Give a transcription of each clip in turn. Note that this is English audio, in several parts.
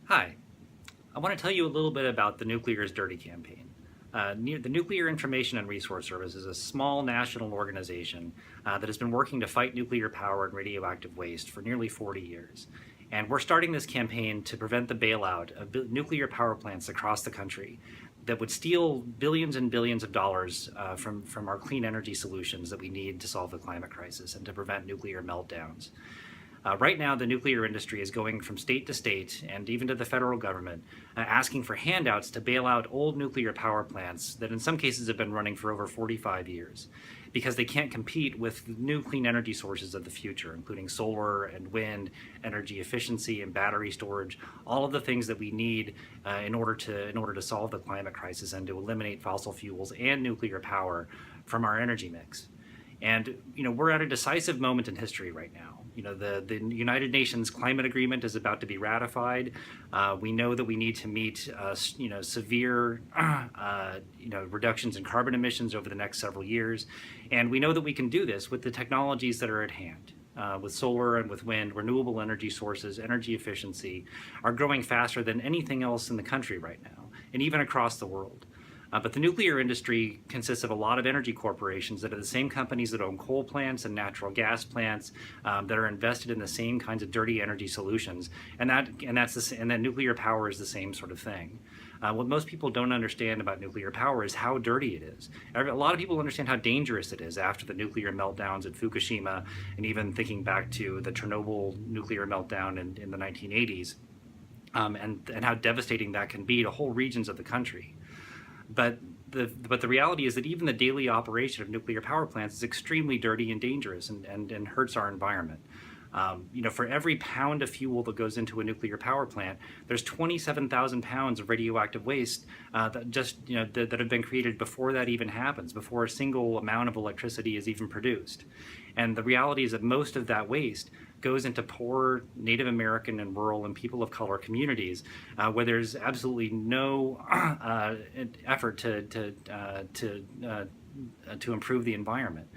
Hi, I want to tell you a little bit about the Nuclear is Dirty campaign. The Nuclear Information and Resource Service is a small national organization that has been working to fight nuclear power and radioactive waste for nearly 40 years. And we're starting this campaign to prevent the bailout of nuclear power plants across the country that would steal billions and billions of dollars from our clean energy solutions that we need to solve the climate crisis and to prevent nuclear meltdowns. Right now, the nuclear industry is going from state to state and even to the federal government, asking for handouts to bail out old nuclear power plants that in some cases have been running for over 45 years because they can't compete with new clean energy sources of the future, including solar and wind, energy efficiency and battery storage, all of the things that we need in order to solve the climate crisis and to eliminate fossil fuels and nuclear power from our energy mix. And we're at a decisive moment in history right now. The United Nations climate agreement is about to be ratified. We know that we need to meet severe reductions in carbon emissions over the next several years, and we know that we can do this with the technologies that are at hand. With solar and with wind, renewable energy sources, energy efficiency are growing faster than anything else in the country right now, and even across the world. But the nuclear industry consists of a lot of energy corporations that are the same companies that own coal plants and natural gas plants that are invested in the same kinds of dirty energy solutions, and that nuclear power is the same sort of thing. What most people don't understand about nuclear power is how dirty it is. A lot of people understand how dangerous it is after the nuclear meltdowns at Fukushima, and even thinking back to the Chernobyl nuclear meltdown in the 1980s, and how devastating that can be to whole regions of the country. But the reality is that even the daily operation of nuclear power plants is extremely dirty and dangerous and hurts our environment. For every pound of fuel that goes into a nuclear power plant, there's 27,000 pounds of radioactive waste that have been created before that even happens, before a single amount of electricity is even produced. And the reality is that most of that waste goes into poor Native American and rural and people of color communities where there's absolutely no effort to improve the environment.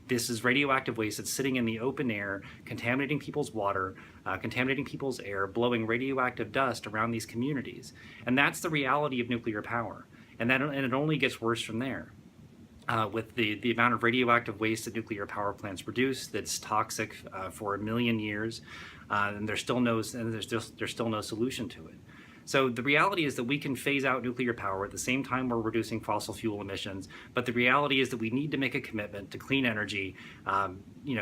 This is radioactive waste that's sitting in the open air, contaminating people's water, contaminating people's air, blowing radioactive dust around these communities. And that's the reality of nuclear power. And it only gets worse from there. With the amount of radioactive waste that nuclear power plants produce that's toxic for 1 million years, and there's still no solution to it. So the reality is that we can phase out nuclear power at the same time we're reducing fossil fuel emissions, but the reality is that we need to make a commitment to clean energy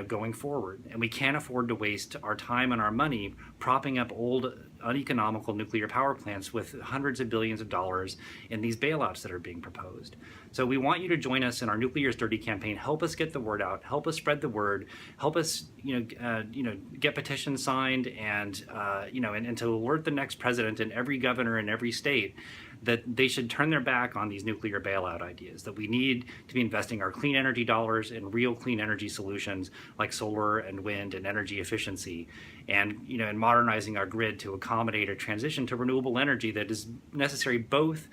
going forward. And we can't afford to waste our time and our money propping up old, uneconomical nuclear power plants with hundreds of billions of dollars in these bailouts that are being proposed. So we want you to join us in our Nuclear is Dirty campaign. Help us get the word out. Help us spread the word. Help us, get petitions signed and to alert the next president and every governor in every state that they should turn their back on these nuclear bailout ideas, that we need to be investing our clean energy dollars in real clean energy solutions like solar and wind and energy efficiency, and modernizing our grid to accommodate a transition to renewable energy that is necessary both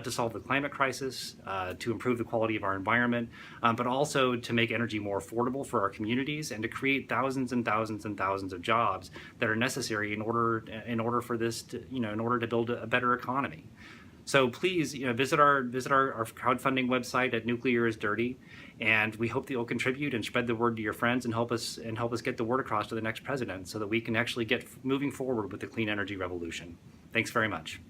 to solve the climate crisis, to improve the quality of our environment, but also to make energy more affordable for our communities and to create thousands and thousands and thousands of jobs that are necessary in order for this in order to build a better economy. So please, visit our crowdfunding website at Nuclear is Dirty, and we hope that you'll contribute and spread the word to your friends and help us get the word across to the next president so that we can actually get moving forward with the clean energy revolution. Thanks very much.